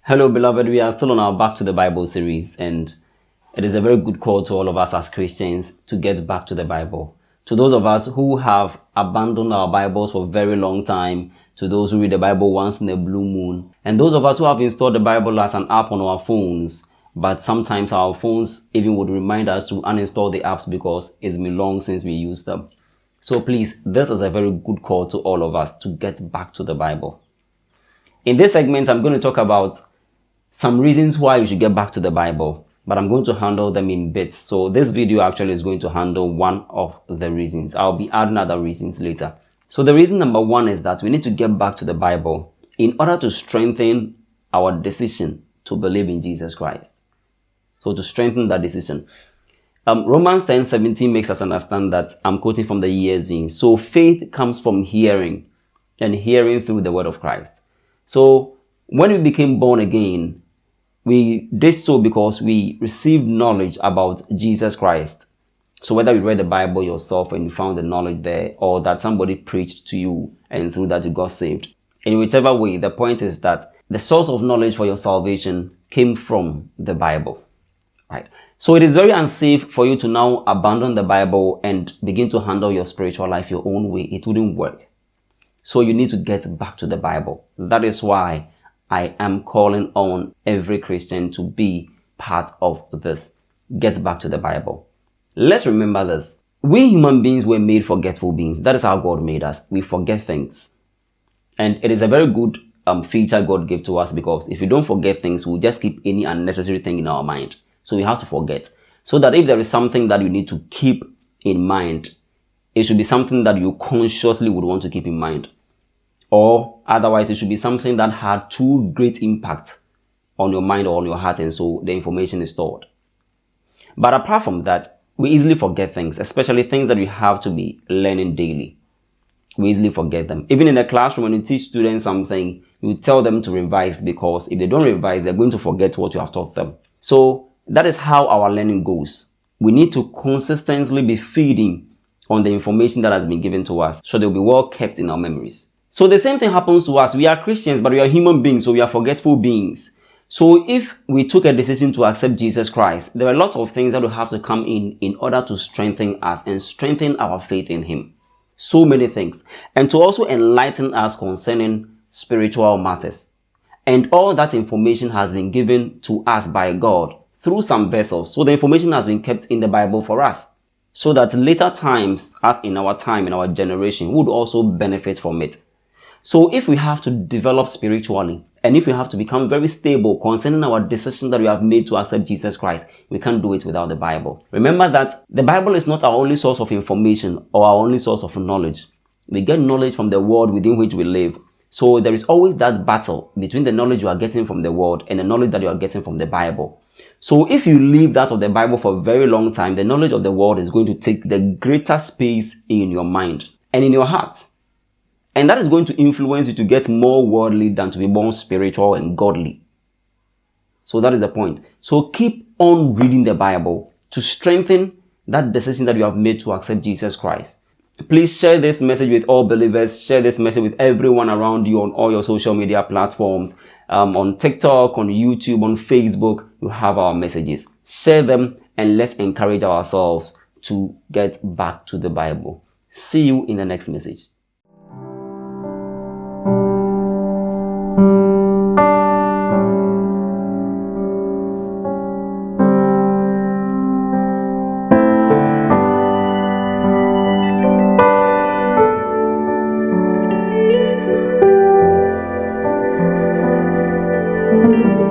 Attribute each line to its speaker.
Speaker 1: Hello, beloved. We are still on our Back to the Bible series, and it is a very good call to all of us as Christians to get back to the Bible. To those of us who have abandoned our Bibles for a very long time, to those who read the Bible once in a blue moon, and those of us who have installed the Bible as an app on our phones, but sometimes our phones even would remind us to uninstall the apps because it's been long since we used them. So please, this is a very good call to all of us to get back to the Bible. In this segment, I'm going to talk about some reasons why you should get back to the Bible, but I'm going to handle them in bits. So this video actually is going to handle one of the reasons. I'll be adding other reasons later. So the reason number one is that we need to get back to the Bible in order to strengthen our decision to believe in Jesus Christ. So to strengthen that decision. Romans 10:17 makes us understand that, I'm quoting from the ESV, so faith comes from hearing, and hearing through the word of Christ. So when we became born again, we did so because we received knowledge about Jesus Christ. So whether you read the Bible yourself and you found the knowledge there, or that somebody preached to you and through that you got saved, in whichever way, the point is that the source of knowledge for your salvation came from the Bible. Right? So it is very unsafe for you to now abandon the Bible and begin to handle your spiritual life your own way. It wouldn't work. So you need to get back to the Bible. That is why I am calling on every Christian to be part of this. Get back to the Bible. Let's remember this. We human beings were made forgetful beings. That is how God made us. We forget things. And it is a very good feature God gave to us, because if you don't forget things, we'll just keep any unnecessary thing in our mind. So we have to forget. So that if there is something that you need to keep in mind, it should be something that you consciously would want to keep in mind. Or otherwise, it should be something that had too great impact on your mind or on your heart, and so the information is stored. But apart from that, we easily forget things, especially things that we have to be learning daily. We easily forget them. Even in the classroom, when you teach students something, you tell them to revise, because if they don't revise, they're going to forget what you have taught them. So that is how our learning goes. We need to consistently be feeding on the information that has been given to us, so they'll be well kept in our memories. So the same thing happens to us. We are Christians, but we are human beings, so we are forgetful beings. So if we took a decision to accept Jesus Christ, there are lots of things that will have to come in order to strengthen us and strengthen our faith in Him. So many things. And to also enlighten us concerning spiritual matters. And all that information has been given to us by God through some vessels. So the information has been kept in the Bible for us, so that later times, as in our time, in our generation, would also benefit from it. So if we have to develop spiritually, and if we have to become very stable concerning our decision that we have made to accept Jesus Christ, we can't do it without the Bible. Remember that the Bible is not our only source of information or our only source of knowledge. We get knowledge from the world within which we live. So there is always that battle between the knowledge you are getting from the world and the knowledge that you are getting from the Bible. So if you leave that of the Bible for a very long time, the knowledge of the world is going to take the greater space in your mind and in your heart. And that is going to influence you to get more worldly than to be more spiritual and godly. So that is the point. So keep on reading the Bible to strengthen that decision that you have made to accept Jesus Christ. Please share this message with all believers. Share this message with everyone around you on all your social media platforms. On TikTok, on YouTube, on Facebook, you have our messages. Share them and let's encourage ourselves to get back to the Bible. See you in the next message. Thank you.